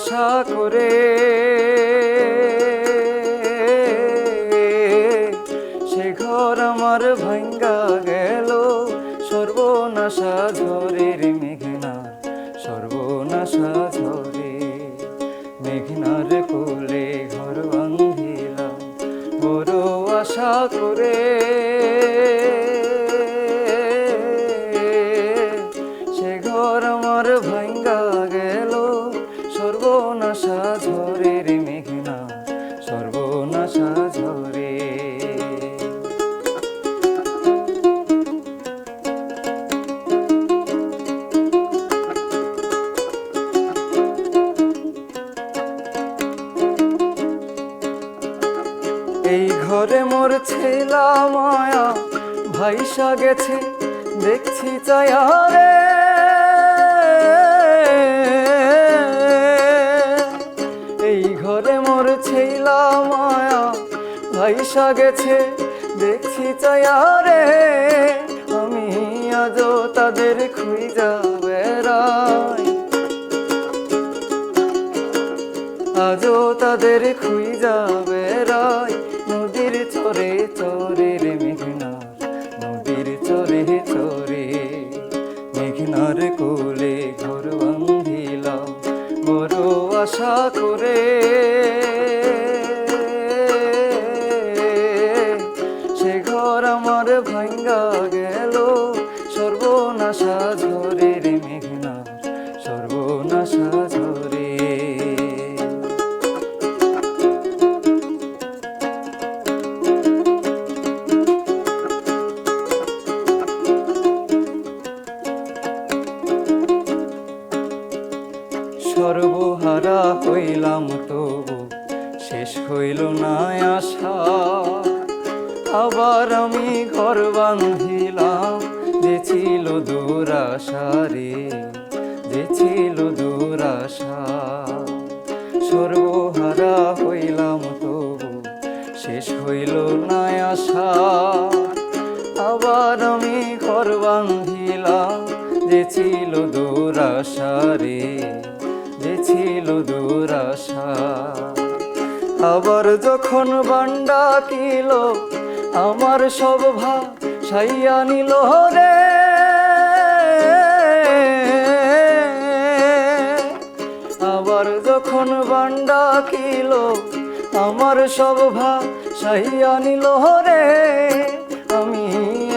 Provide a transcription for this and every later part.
আশা করে সে ঘর আমার ভাঙ্গা গেল সর্বনাশা ঝড়ের মেঘনার সর্বনাশা ঝরে মেঘনার কোলে ঘর বাঁধিলাম বড় আশা করে সে ঘর আমার ভাঙ্গা গেল সর্বনাশা ঝড়ের মেঘনা সর্বনাশা ঝরে এই ঘরে মোর ছেলা মায়া ভাইসা গেছে দেখছি চায়া রে এই ঘরে মোর ছেলা মায়া ভাইসা গেছে দেখছি চায়া রে আমি আজও তাদের খুঁজা বেড়াই আজও তাদের খুঁজা বেড়াই নদীর চরে চরে রে মেঘনার নদীর চরে চরে মেঘনার কোলে ঘর বাঁধিলাম বড় আশা করে সে ঘর আমার ভাঙ্গা গেল সর্বনাশা ঝরে রে মেঘনার সর্বনাশা ঝরে সর্বহারা হইলাম তবু শেষ হইল না আশা আবার আমি ঘর বাঁধিলাম যে ছিল দুরাশা রে যে ছিল দুরাশা সর্বহারা হইলাম তবু শেষ হইল না আশা আবার আমি ঘর বাঁধিলাম যে ছিল দুরাশা রে যে ছিল দুরাশা আবার যখন বান্ডা কিল আমার সব ভাসাইয়া নিল রে আবার যখন বান্ডা কিল আমার সব ভাসাইয়া নিল রে আমি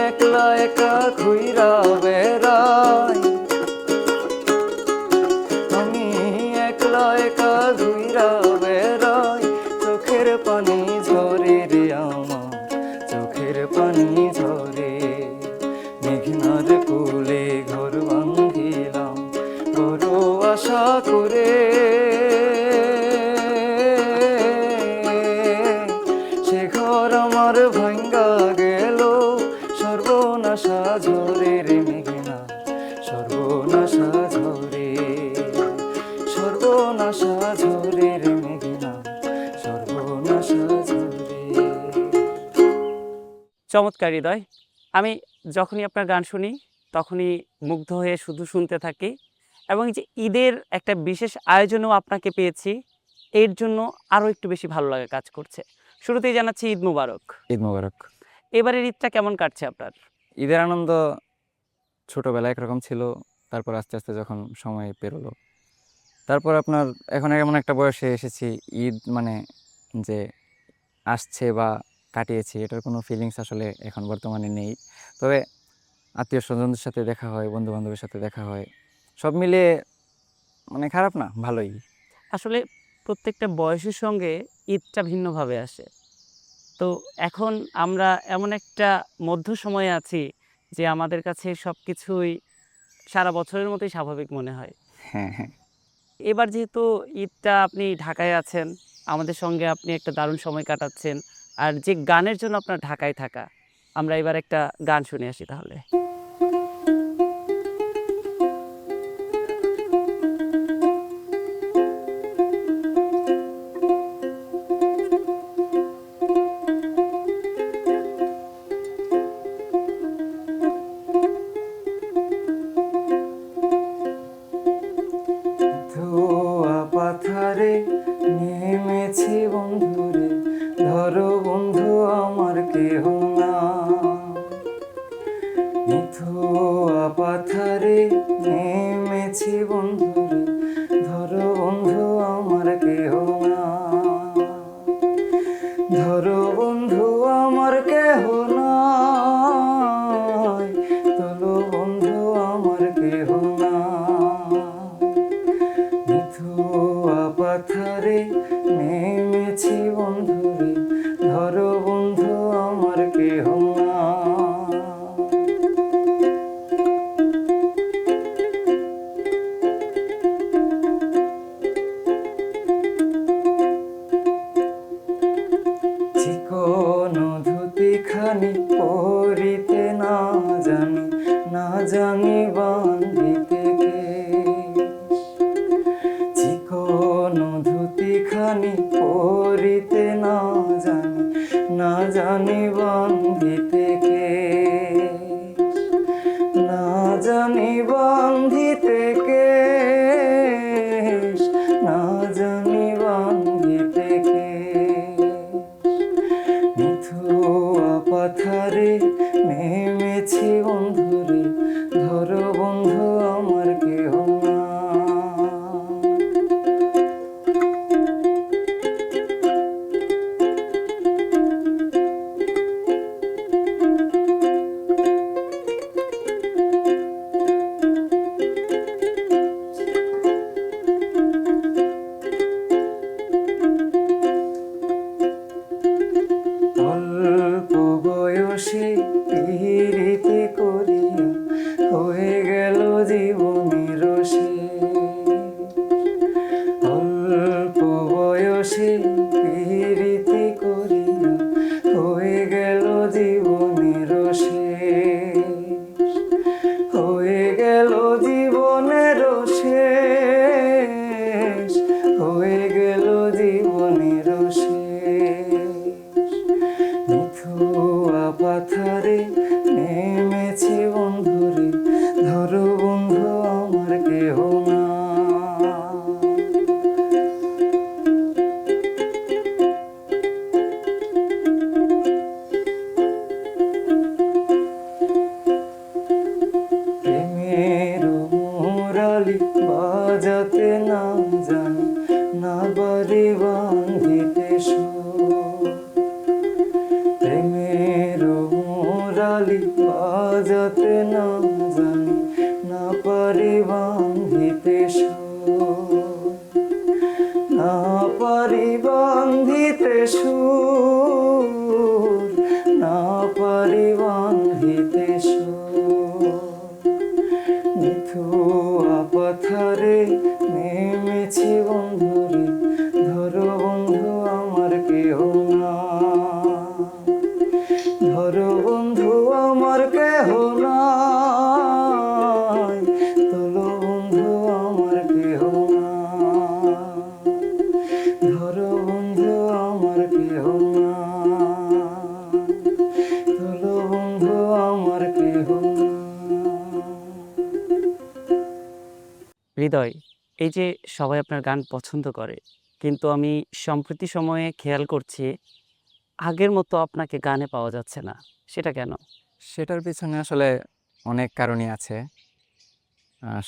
একলা একা ঘুইরা বেড়াই একা ঘুইরা বেড়াই চোখের পানি ঝরে রে আমার চোখের পানি ঝরে মেঘনার কোলে ঘর বাঁধিলাম বড় আশা করে সে ঘর আমার ভাঙ্গা গেল সর্বনাশা ঝরে রে মেঘনা সর্বনাশা ঝরে সর্বনাশা ঝরে রে মেঘনা সর্বনাশা ঝরে। চমৎকার হৃদয়, আমি যখনই আপনার গান শুনি তখনই মুগ্ধ হয়ে শুধু শুনতে থাকি এবং যে ঈদের একটা বিশেষ আয়োজনেও আপনাকে পেয়েছি এর জন্য আরও একটু বেশি ভালো লাগা কাজ করছে। শুরুতেই জানাচ্ছি ঈদ মুবারক। ঈদ মুবারক। এবারের ঈদটা কেমন কাটছে আপনার? ঈদের আনন্দ ছোটবেলায় একরকম ছিল, তারপর আস্তে আস্তে যখন সময় পেরোলো তারপর আপনার এখন এমন একটা বয়সে এসেছি ঈদ মানে যে আসছে বা কাটিয়েছি এটার কোনো ফিলিংস আসলে এখন বর্তমানে নেই। তবে আত্মীয় স্বজনদের সাথে দেখা হয়, বন্ধু বান্ধবের সাথে দেখা হয়, সব মিলিয়ে মানে খারাপ না, ভালোই। আসলে প্রত্যেকটা বয়সের সঙ্গে ঈদটা ভিন্নভাবে আসে। তো এখন আমরা এমন একটা মধ্য সময়ে আছি যে আমাদের কাছে সব কিছুই সারা বছরের মতোই স্বাভাবিক মনে হয়। হ্যাঁ হ্যাঁ। এবার যেহেতু ঈদটা আপনি ঢাকায় আছেন, আমাদের সঙ্গে আপনি একটা দারুণ সময় কাটাচ্ছেন, আর যে গানের জন্য আপনার ঢাকায় থাকা, আমরা এবার একটা গান শুনে আসি তাহলে। ধোয়া পাথা ধরো বন্ধু আমার কেহ না, মিথুয়া পাথারে নেমেছি বন্ধুরে, ধরো বন্ধু আমার কেহ না, ধরো বন্ধু আমার কেহ নাই, তোলো বন্ধু আমার কেহ না, মিথুয়া পাথারে নেমেছি বন্ধুরে, ধরো বন্ধু আমার কেহ না। চিকন ধুতি খানি পরিতে না জানি, না জানি বান্ধিতে কেশ, চিকন ধুতি খানি পরিতে না জানি, না জানি বান্ধিতে কেশ, না জানি বান্ধিতে কেশ, না জানি বান্ধিতে কেশ, মিথুয়া পাথারে নেমেছি বন্ধুরে, ধরো বন্ধু আমার কেহ না। অল্প বয়সে পীড়িতি করিয়া হয়ে গেল জীবনের শেষ, অল্প বয়সে পীড়িতি করিয়া হয়ে গেল জীবনের শেষ, হয়ে গেল জীবনের শেষ, হয়ে গেল জীবনের শেষ, মিথুয়া পাথারে নেমেছি বন্ধুরে, ধরো বন্ধু আমার কেহ না। প্রেমের মুরালি বাজাতে না জানি, না বাড়ি বান্ধিতে সুর, প্রেমের মুরালি বাজাতে না জানি, না পারি বান্ধিতে সুর, না পারি বান্ধিতে সুর, না পারি বান্ধিতে সুর, মিথুয়া পাথারে নেমেছি বন্ধুরে, ধরো বন্ধু আমার কেহ না, ধরো বন্ধু আমার কেহ নাই, তোলো বন্ধু আমার কেহ না, ধরো বন্ধু আমার কেহ না, তোলো বন্ধু আমার কেহ না। হৃদয়, এই যে সবাই আপনার গান পছন্দ করে, কিন্তু আমি সম্প্রতি সময়ে খেয়াল করছি আগের মতো আপনাকে গানে পাওয়া যাচ্ছে না, সেটা কেন? সেটার পিছনে আসলে অনেক কারণই আছে।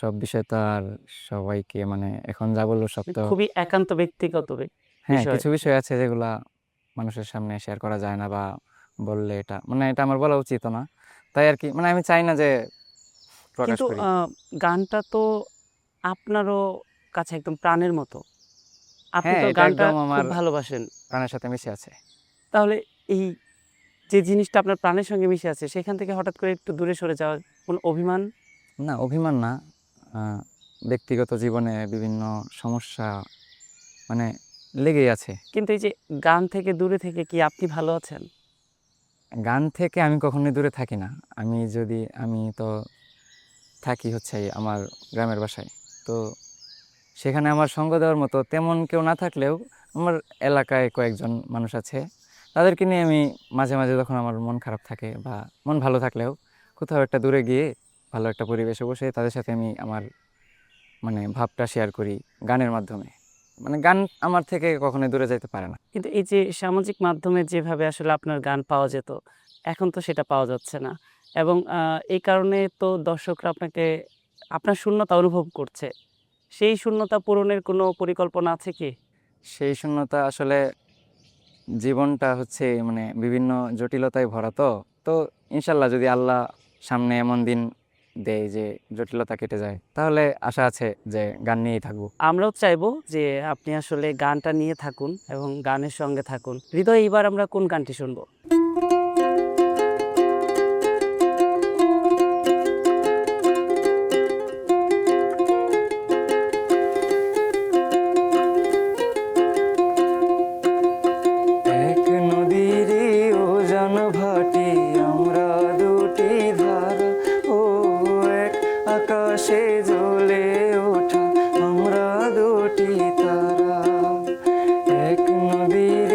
সব বিষয় তো আর সবাইকে মানে এখন যা বলবো সব তো, খুবই একান্ত ব্যক্তিগত হ্যাঁ বিষয়। কিছু বিষয় আছে যেগুলা মানুষের সামনে শেয়ার করা যায় না, বা বললে এটা মানে এটা আমার বলা উচিত না, তাই আর কি, মানে আমি চাই না যে প্রকাশ কিন্তু করি। গানটা তো আপনারও কাছে একদম প্রাণের মতো। আপনি হ্যাঁ তো এটা গানটা একদম খুব আমার ভালোবাসেন। প্রাণের সাথে মিশে আছে। তাহলে এই যে জিনিসটা আপনার প্রাণের সঙ্গে মিশে আছে, সেখান থেকে হঠাৎ করে একটু দূরে সরে যাওয়া কোনো অভিমান? না অভিমান না, আহ, ব্যক্তিগত জীবনে বিভিন্ন সমস্যা মানে লেগেই আছে। কিন্তু এই যে গান থেকে দূরে থেকে কি আপনি ভালো আছেন? গান থেকে আমি কখনোই দূরে থাকি না। আমি তো থাকি হচ্ছে আমার গ্রামের বাসায়, তো সেখানে আমার সঙ্গ দেওয়ার মতো তেমন কেউ না থাকলেও আমার এলাকায় কয়েকজন মানুষ আছে, তাদেরকে নিয়ে আমি মাঝে মাঝে যখন আমার মন খারাপ থাকে বা মন ভালো থাকলেও কোথাও একটা দূরে গিয়ে ভালো একটা পরিবেশে বসে তাদের সাথে আমি আমার মানে ভাবটা শেয়ার করি গানের মাধ্যমে। মানে গান আমার থেকে কখনোই দূরে যাইতে পারে না। কিন্তু এই যে সামাজিক মাধ্যমে যেভাবে আসলে আপনার গান পাওয়া যেত, এখন তো সেটা পাওয়া যাচ্ছে না। এবং এই কারণে তো দর্শকরা আপনার শূন্যতা অনুভব করছে। সেই শূন্যতা পূরণের কোনো পরিকল্পনা আছে কি? সেই শূন্যতা আসলে জীবনটা হচ্ছে মানে বিভিন্ন জটিলতায় ভরা, তো ইনশাল্লাহ যদি আল্লাহ সামনে এমন দিন দেয় যে জটিলতা কেটে যায়, তাহলে আশা আছে যে গান নিয়েই থাকবো। আমরাও চাইবো যে আপনি আসলে গানটা নিয়ে থাকুন এবং গানের সঙ্গে থাকুন। হৃদয়, এবার আমরা কোন গানটি শুনবো? এক নদীর উজান ভাটি আমরা দুটি ধারা, ও এক আকাশে জ্বলে ওঠা আমরা দুটি তারা। এক নদীর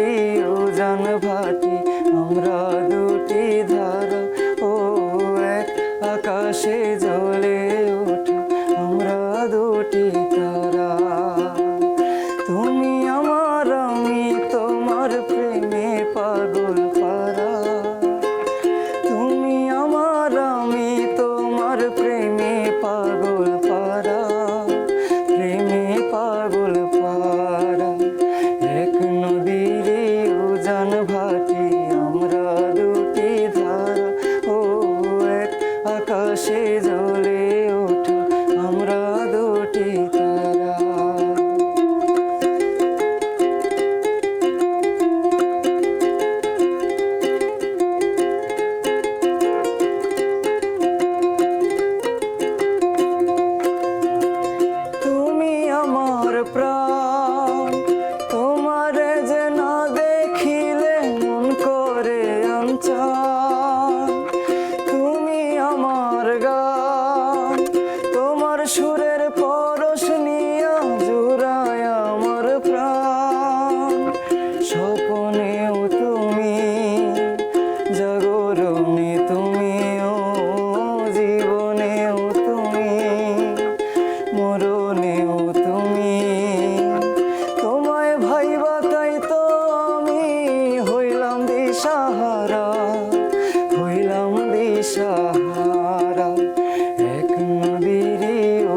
উজান ভাটি আমরা দুটি ধারা, ও এক আকাশে জ্বলে ওঠা আমরা দুটি তারা। তুমি আমার, আমি তোমার প্রেমে পাগল পারা। তুমি আমার, আমি তোমার প্রেমে পাগল পারা, প্রেমে পাগল পারা। এক নদীর উজান ভাটি আমরা দুটি ধারা, ও এক আকাশে জ্বলে ওঠা আমরা দুটি তারা। তুমি আমার প্রাণ, তোমারে যে না দেখিলে মন করে অঞ্চল। তুমি আমার গান, তোমার সুরের পরশ নিয়া জুড়ায় আমার প্রাণ। স্বপনেও তুমি, জাগরণে তুমি, ও জীবনেও তুমি, মরণেও তুমি। তোমায় ভাইবা তাই তো আমি হইলাম দিশাহারা, হইলাম দিশাহারা। এক নদীর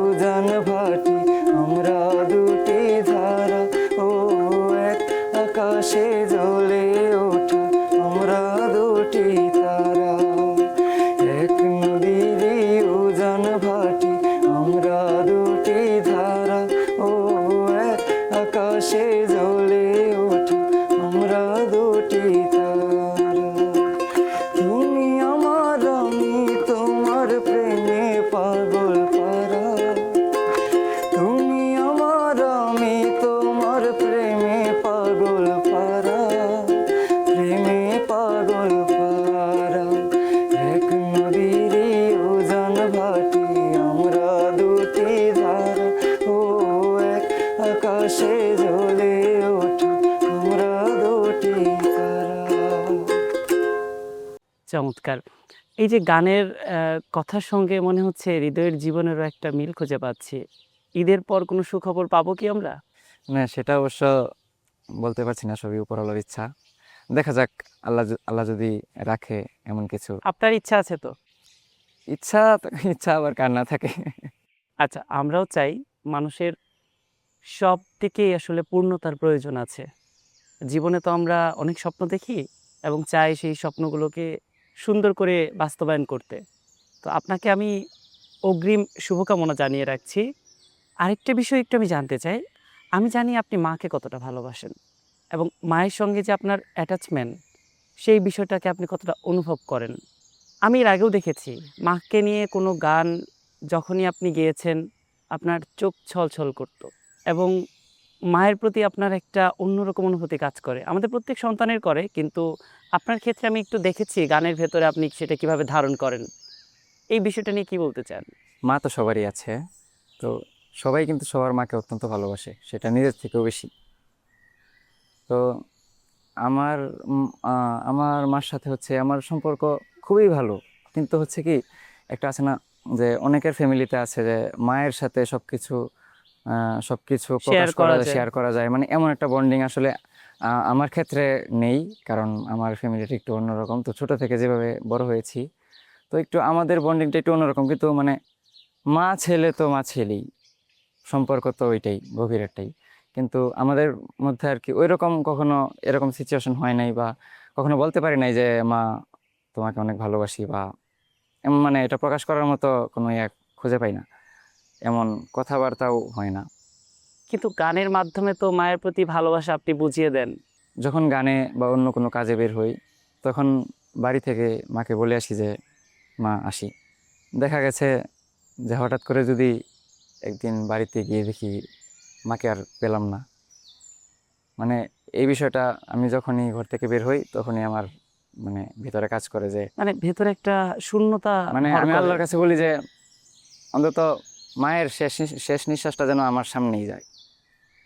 উজান ভাটি আমরা দুটি ধারা, ও এক আকাশে জ্বলে ওঠা আমরা দুটি তারা। এক নদীর উজান ভাটি আমরা দুটি ধারা, ও এক আকাশে জ্বলে ওঠা আমরা দুটি তারা। তুমি আমার, আমি তোমার প্রেমে পাগল পারা। তুমি আমার, আমি তোমার প্রেমে পাগল পারা, প্রেমে পাগল পারা। এক নদীর উজান ভাটি আমরা দুটি ধারা, ও এক আকাশে জ্বলে ওঠা আমরা দুটি তারা। চমৎকার! এই যে গানের কথার সঙ্গে মনে হচ্ছে হৃদয়ের জীবনেরও একটা মিল খুঁজে পাচ্ছি। ঈদের পর কোনো সুখবর পাবো কি আমরা? না, সেটা অবশ্য বলতে পারছি না, সবই উপরওয়ালার ইচ্ছা। দেখা যাক, আল্লাহ যদি রাখে এমন কিছু। আপনার ইচ্ছা আছে তো? ইচ্ছা ইচ্ছা আবার কার না থাকে। আচ্ছা, আমরাও চাই মানুষের সব দিকেই আসলে পূর্ণতার প্রয়োজন আছে। জীবনে তো আমরা অনেক স্বপ্ন দেখি এবং চাই সেই স্বপ্নগুলোকে সুন্দর করে বাস্তবায়ন করতে। তো আপনাকে আমি অগ্রিম শুভকামনা জানিয়ে রাখছি। আরেকটা বিষয় একটু আমি জানতে চাই। আমি জানি আপনি মাকে কতটা ভালোবাসেন এবং মায়ের সঙ্গে যে আপনার অ্যাটাচমেন্ট, সেই বিষয়টাকে আপনি কতটা অনুভব করেন। আমি এর আগেও দেখেছি মাকে নিয়ে কোনো গান যখনই আপনি গেয়েছেন, আপনার চোখ ছলছল করত এবং মায়ের প্রতি আপনার একটা অন্যরকম অনুভূতি কাজ করে। আমাদের প্রত্যেক সন্তানের করে, কিন্তু আপনার ক্ষেত্রে আমি একটু দেখেছি গানের ভেতরে আপনি সেটা কিভাবে ধারণ করেন। এই বিষয়টা নিয়ে কি বলতে চান? মা তো সবারই আছে, তো সবাই কিন্তু সবার মাকে অত্যন্ত ভালোবাসে, সেটা নিজের থেকেও বেশি। তো আমার মার সাথে হচ্ছে আমার সম্পর্ক খুবই ভালো, কিন্তু হচ্ছে কি, একটা আছে না যে অনেকের ফ্যামিলিতে আছে যে মায়ের সাথে সবকিছু সবকিছু শেয়ার প্রকাশ করা করা যায়, যায়। শেয়ার করা যায়, মানে এমন একটা বন্ডিং আসলে আমার ক্ষেত্রে নেই, কারণ আমার ফ্যামিলিটা একটু অন্যরকম। তো ছোট থেকে যেভাবে বড় হয়েছি, তো একটু আমাদের বন্ডিংটা একটু অন্যরকম, কিন্তু মানে মা ছেলে তো মা ছেলেই, সম্পর্ক তো ওইটাই, গভীর একটাই। কিন্তু আমাদের মধ্যে আর কি ওইরকম কখনো এরকম সিচুয়েশন হয় নাই, বা কখনো বলতে পারি নাই যে মা তোমাকে অনেক ভালোবাসি, বা এমন মানে এটা প্রকাশ করার মতো কোনো ইয়ে খুঁজে পাই না, এমন কথাবার্তাও হয় না। কিন্তু গানের মাধ্যমে তো মায়ের প্রতি ভালোবাসা আপনি বুঝিয়ে দেন। যখন গানে বা অন্য কোনো কাজে বের হই, তখন বাড়ি থেকে মাকে বলে আসি যে মা আসি। দেখা গেছে যে হঠাৎ করে যদি একদিন বাড়িতে গিয়ে দেখি মাকে আর পেলাম না, মানে এই বিষয়টা আমি যখনই ঘর থেকে বের হই তখনই আমার মানে ভিতরে কাজ করে যে, মানে ভেতরে একটা শূন্যতা মানে ভর আমি করে। আল্লাহর কাছে বলি যে অন্তত মায়ের শেষ নিঃশ্বাসটা যেন আমার সামনেই যায়,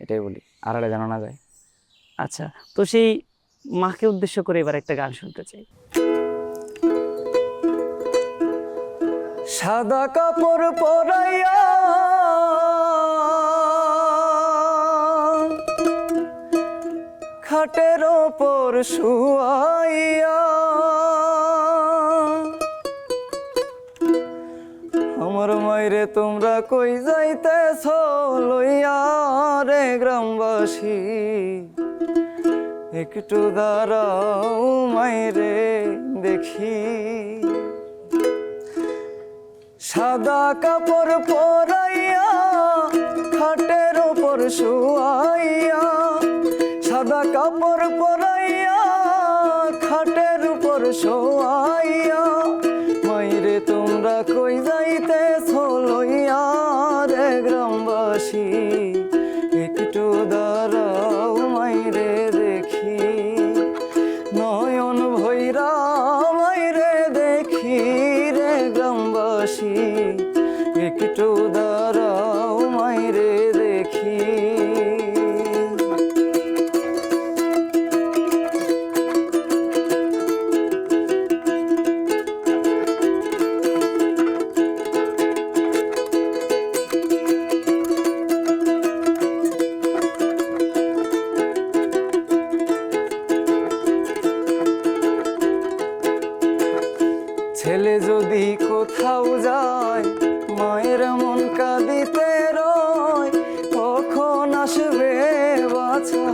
এটাই বলি, আড়ালে যেন না যায়। আচ্ছা, তো সেই মাকে উদ্দেশ্য করে এবার একটা গান শুনতে চাই। সাদা কাপড় পরাইয়া খাটের ওপর শুয়াইয়া আমার মাইরে তোমরা কই যাইতেছ লইয়া রে গ্রামবাসী, একটু দাঁড়াও মাইরে দেখি। সাদা কাপড় পরাইয়া খাটের ওপর শুয়াইয়া, সাদা কাপড় পরাইয়া খাটের উপর শোয়াইয়া, মাইরে তোমরা কই যাইতেছ লইয়া রে গ্রামবাসী, একটু দাঁড়াও মাইরে দেখি। নয়ন ভৈরা মাইরে দেখি রে গ্রামবাসী, একটু দাঁড়াও মাইরে দেখি। ছেলে যদি কোথাও যায় মায়ের মন কাঁদিতে রয়, কখন আসবে বাছা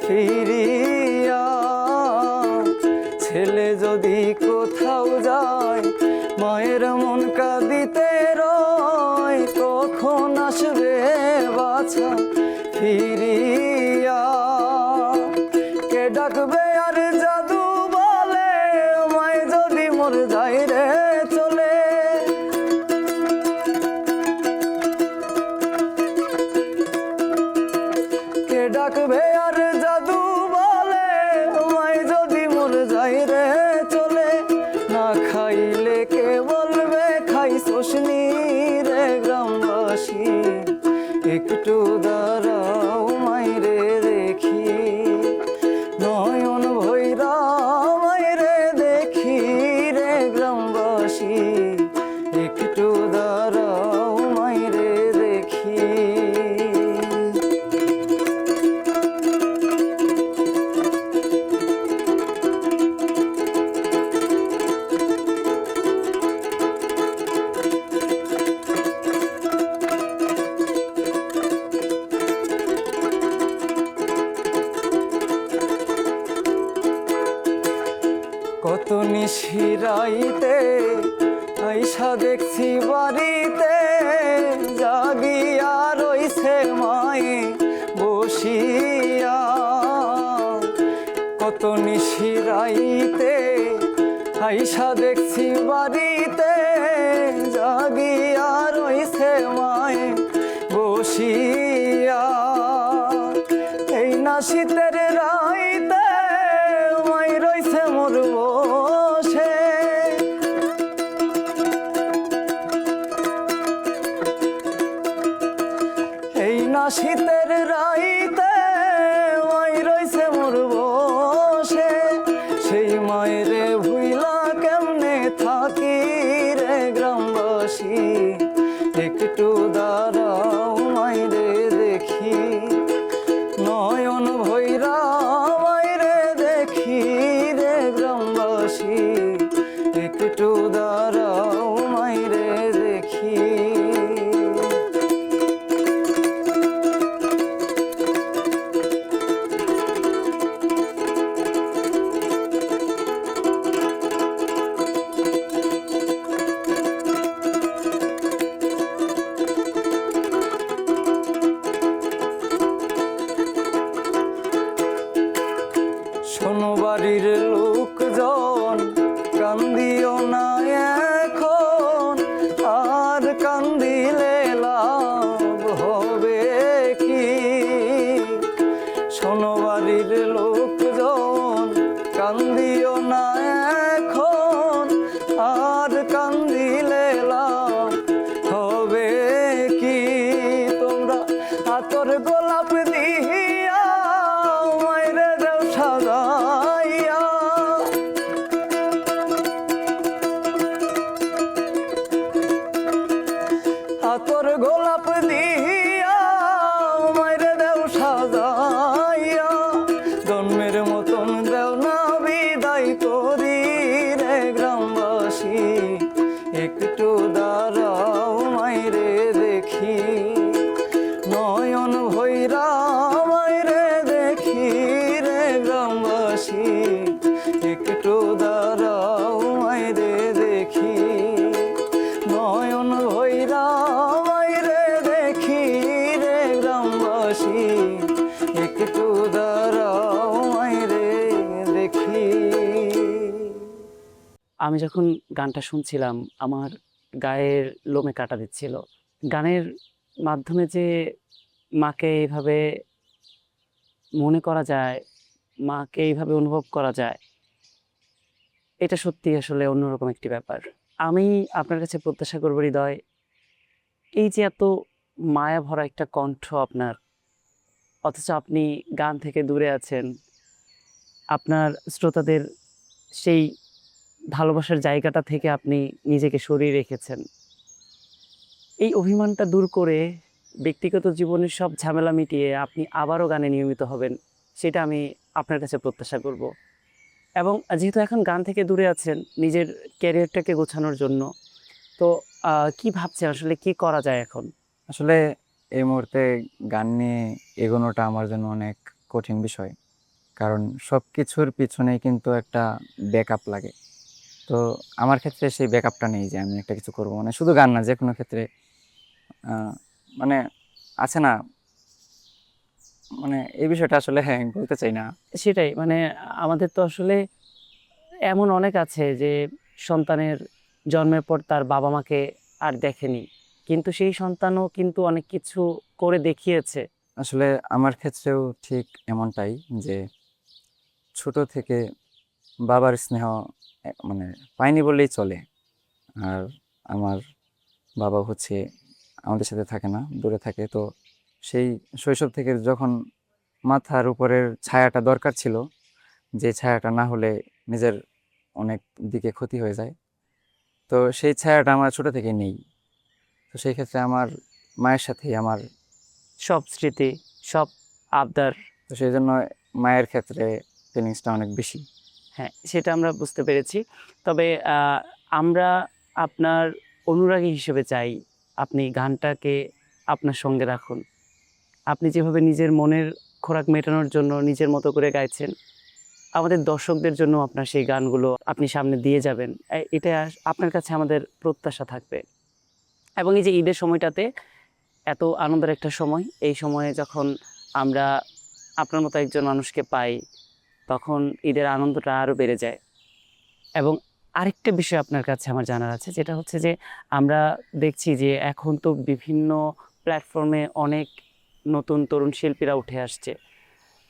ফিরিয়া। ছেলে যদি কোথাও যায় মায়ের মন কাঁদিতে রয়, কখন আসবে বাছা ফিরিয়া। কে ডাকবে আর জাদু বলে মায় যদি মোর যাই রে চলে। কে ডাকবে আর জাদু বলে মায় যদি মোর যাই রে চলে। না খাইলে কে বলবে খাই শোষনি রে গ্রামবাসী, একটু দাঁড়াও মাইরে দেখি। নয়ন ভৈরা মাইরে দেখি রে গ্রামবাসী, একটু দাঁড়াও মাইরে দেখি। কত নিশিরাইতে আইসা দেখছি বাড়িতে, জাগিয়া রইছে মায়ে বসিয়া। কত নিশিরাইতে আইসা দেখছি বাড়িতে, জাগিয়া রইছে মায়ে বসিয়া। এই না শীতের রাইতে মাই রইছে মোর বসে। এই না শীতের রাইতে মাই রইছে মোর বসে। সেই মায়েরে ভুইলা কেমনে থাকি রে গ্রামবাসী, একটু দাঁড়াও মাইরে গ্রামবাসী একটু দাঁড়াও মাইরে দেখি। শোনো বাড়ির লোকজন, কান্দিও না এখন, আর কান্দিলে লাভ হবে কি? শোনো বাড়ির লোকজন, কান্দিও না এখন, আর কান্দিলে লাভ হবে কি? তোমরা আতর গোলাপ দিয়া মাইরে দেও সাজাইয়া, আতর গোলাপ দিয়া মাইরে দেও সাজাইয়া, জন্মের মতন দেও না বিদায় করি রে গ্রামবাসী একটু দাঁড়াও মাইরে দেখি। নয়ন ভৈরা মাইরে দেখি রে গ্রামবাসী একটু দাঁড়াও মাইরে দেখি। নয়ন ভৈরা মাইরে দেখি রে গ্রামবাসী একটু দাঁড়াও মাইরে দেখি। আমি যখন গানটা শুনছিলাম আমার গায়ের লোমে কাটা দিচ্ছিল। গানের মাধ্যমে যে মাকে এইভাবে মনে করা যায়, মাকে এইভাবে অনুভব করা যায়, এটা সত্যি আসলে অন্যরকম একটি ব্যাপার। আমি আপনার কাছে প্রত্যাশা করব হৃদয়, এই যে এত মায়া ভরা একটা কণ্ঠ আপনার, অথচ আপনি গান থেকে দূরে আছেন, আপনার শ্রোতাদের সেই ভালোবাসার জায়গাটা থেকে আপনি নিজেকে সরিয়ে রেখেছেন। এই অভিমানটা দূর করে ব্যক্তিগত জীবনের সব ঝামেলা মিটিয়ে আপনি আবারও গানে নিয়মিত হবেন, সেটা আমি আপনার কাছে প্রত্যাশা করব। এবং যেহেতু এখন গান থেকে দূরে আছেন নিজের ক্যারিয়ারটাকে গোছানোর জন্য, তো কি ভাবছেন আসলে কি করা যায় এখন? আসলে এই মুহূর্তে গান নিয়ে এগোনোটা আমার জন্য অনেক কঠিন বিষয়, কারণ সব কিছুর পিছনে কিন্তু একটা ব্যাকআপ লাগে। তো আমার ক্ষেত্রে সেই ব্যাকআপটা নেই যে আমি একটা কিছু করব, মানে শুধু গান না, যে কোনো ক্ষেত্রে মানে আছে না, মানে এই বিষয়টা আসলে হ্যাঁ বলতে চাই না। সেটাই, মানে আমাদের তো আসলে এমন অনেক আছে যে সন্তানের জন্মের পর তার বাবা মাকে আর দেখেনি, কিন্তু সেই সন্তানও কিন্তু অনেক কিছু করে দেখিয়েছে। আসলে আমার ক্ষেত্রেও ঠিক এমনটাই, যে ছোট থেকে বাবার স্নেহ মানে পাইনি বললেই চলে। আর আমার বাবা হচ্ছে আমাদের সাথে থাকে না, দূরে থাকে। তো সেই শৈশব থেকে যখন মাথার উপরের ছায়াটা দরকার ছিল, যে ছায়াটা না হলে নিজের অনেক দিকে ক্ষতি হয়ে যায়, তো সেই ছায়াটা আমার ছোট থেকে নেই। তো সেই ক্ষেত্রে আমার মায়ের সাথেই আমার, সব স্মৃতি, সব আবদার। তো সেই জন্য মায়ের ক্ষেত্রে ফিলিংসটা অনেক বেশি। হ্যাঁ, সেটা আমরা বুঝতে পেরেছি। তবে আমরা আপনার অনুরাগী হিসেবে চাই আপনি গানটাকে আপনার সঙ্গে রাখুন। আপনি যেভাবে নিজের মনের খোরাক মেটানোর জন্য নিজের মতো করে গাইছেন, আমাদের দর্শকদের জন্য আপনার সেই গানগুলো আপনি সামনে দিয়ে যাবেন, এটা আপনার কাছে আমাদের প্রত্যাশা থাকবে। এবং এই যে ঈদের সময়টাতে এত আনন্দের একটা সময়, এই সময়ে যখন আমরা আপনার মতো একজন মানুষকে পাই, তখন ঈদের আনন্দটা আরও বেড়ে যায়। এবং আরেকটা বিষয় আপনার কাছে আমার জানার আছে, যেটা হচ্ছে যে আমরা দেখছি যে এখন তো বিভিন্ন প্ল্যাটফর্মে অনেক নতুন তরুণ শিল্পীরা উঠে আসছে।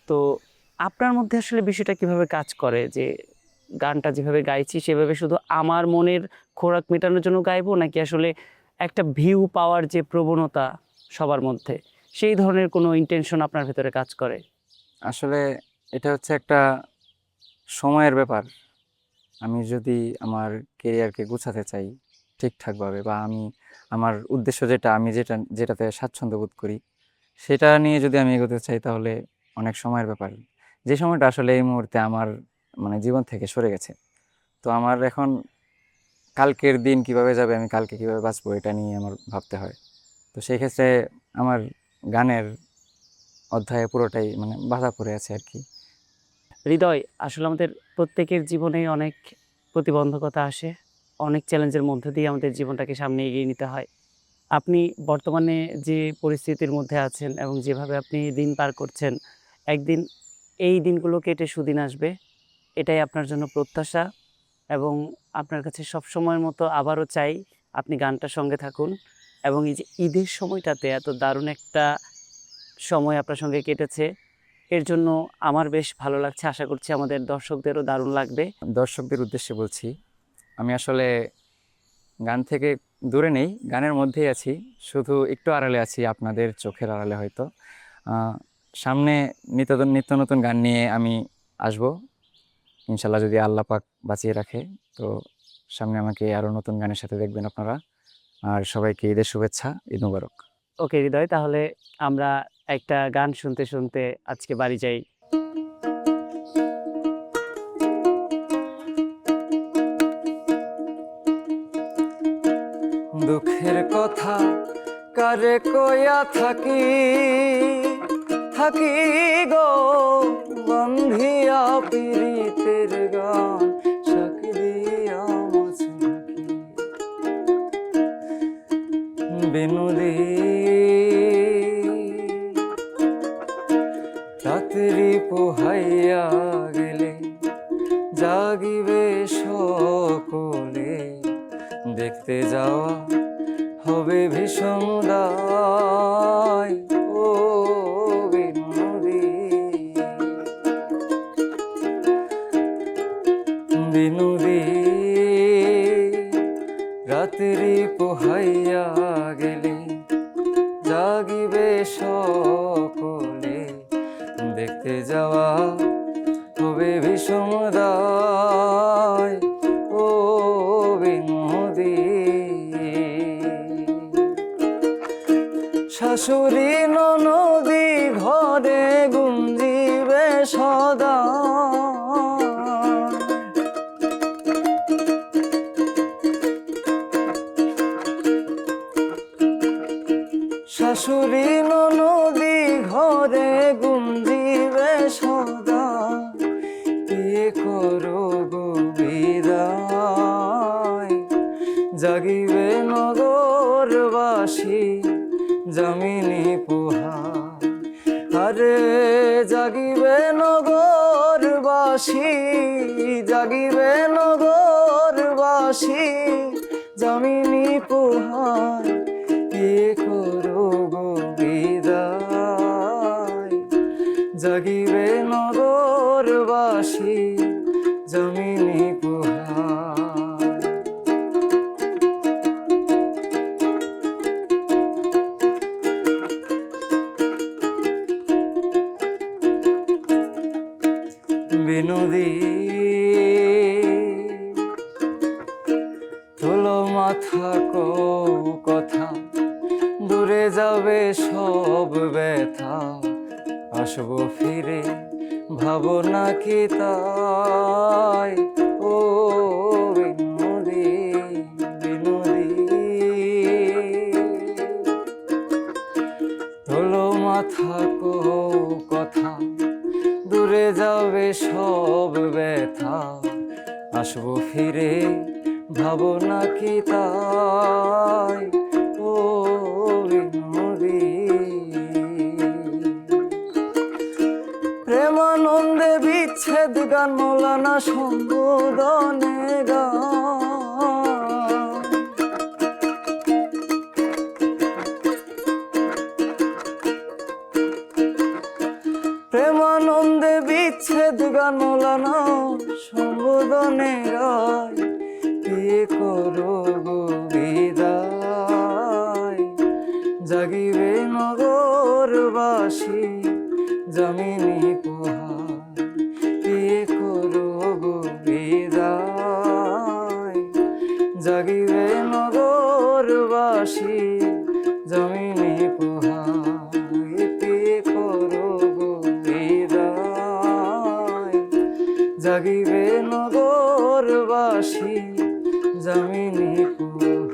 তো আপনার মধ্যে আসলে বিষয়টা কিভাবে কাজ করে যে গানটা যেভাবে গাইছি সেভাবে শুধু আমার মনের খোরাক মেটানোর জন্য গাইবো, নাকি আসলে একটা ভিউ পাওয়ার যে প্রবণতা সবার মধ্যে, সেই ধরনের কোনো ইন্টেনশন আপনার ভেতরে কাজ করে? আসলে এটা হচ্ছে একটা সময়ের ব্যাপার। আমি যদি আমার কেরিয়ারকে গুছাতে চাই ঠিকঠাকভাবে, বা আমি আমার উদ্দেশ্য যেটা, আমি যেটাতে স্বাচ্ছন্দ্য বোধ করি, সেটা নিয়ে যদি আমি এগোতে চাই, তাহলে অনেক সময়ের ব্যাপার, যে সময়টা আসলে এই মুহূর্তে আমার মানে জীবন থেকে সরে গেছে। তো আমার এখন কালকের দিন কিভাবে যাবে, আমি কালকে কিভাবে বাঁচবো, এটা নিয়ে আমার ভাবতে হয়। তো সেই ক্ষেত্রে আমার গানের অধ্যায়ে পুরোটাই মানে বাধা পড়ে আছে আর কি। হৃদয়, আসলে আমাদের প্রত্যেকের জীবনে অনেক প্রতিবন্ধকতা আসে। অনেক চ্যালেঞ্জের মধ্যে দিয়ে আমাদের জীবনটাকে সামনে এগিয়ে নিতে হয়। আপনি বর্তমানে যে পরিস্থিতির মধ্যে আছেন এবং যেভাবে আপনি দিন পার করছেন, একদিন এই দিনগুলো কেটে সুদিন আসবে। এটাই আপনার জন্য প্রত্যাশা এবং আপনার কাছে সবসময়ের মতো আবারও চাই আপনি গানটার সঙ্গে থাকুন এবং এই যে ঈদের সময়টাতে এত দারুণ একটা সময় আপনার সঙ্গে কেটেছে, এর জন্য আমার বেশ ভালো লাগছে। আশা করছি আমাদের দর্শকদেরও দারুণ লাগবে। দর্শকদের উদ্দেশ্যে বলছি, আমি আসলে গান থেকে দূরে নেই, গানের মধ্যেই আছি, শুধু একটু আড়ালে আছি, আপনাদের চোখের আড়ালে হয়তো। আহ, সামনে নিত্য নিত্য নতুন গান নিয়ে আমি আসব ইনশাল্লাহ, যদি আল্লাহ পাক বাঁচিয়ে রাখে। তো সামনে আমাকে আরও নতুন গানের সাথে দেখবেন আপনারা। আর সবাইকে ঈদের শুভেচ্ছা, ঈদ মুবারক। ওকে হৃদয়, তাহলে আমরা একটা গান শুনতে শুনতে আজকে বাড়ি যাই। দুঃখের কথা কারে কইয়া থাকি, থাকি গো বন্ধিয়া পীড়িতের গান সাকি দিয়া মাঝে নাকি। বিনোদী রাত্রি পোহাইয়া গেলে জাগিবে সকলে, দেখতে যাওয়া হবে ভীষণ দায় ও বিনোদী। বিনোদী রাত্রি পোহাইয়া গেলে জাগিবে সকলে, দেখতে যাওয়া হবে ভীষণ দায় ও বিনোদী। শাশুড়ি ননদি ঘরে গুঞ্জিবে সদা, শাশুড়ি ননদি ঘরে গুঞ্জিবে সদা, বিয়ে করো গো বিদায়, জাগিবে নগরবাসী জামিনী পোহায়। আরে জাগিবে নগরবাসী, জাগিবে নগরবাসী জামিনী পোহায়, বিয়ে করো গো বিদায়, জাগিবে নগরবাসী জামিনী পোহায়। বিনোদী তোলো মাথা কো কথা, দূরে যাবে সব ব্যথা, আসবো ফিরে ভাবনা কি তাই ও বিনোদী। বিনোদী তোলো মাথা কো কথা, দূরে যাবে সব ব্যথা, আসবো ফিরে ভাবনা কি তাই ও বিনোদী। প্রেমানন্দে বিচ্ছেদ গান মৌলানা সম্বোধনে গান, প্রেমানন্দে বিচ্ছেদ গান মৌলানা সম্বোধনে গায়, বিয়ে করো গো বিদায়, জাগিবে নগরবাসী জামিনী পোহায়, বিয়ে করো গো বিদায়, জাগিবে নগরবাসী জামিনী পোহায়, বিয়ে করো গো বিদায়, জাগিবে ভাবিবে নগরবাসী যামিনী পুর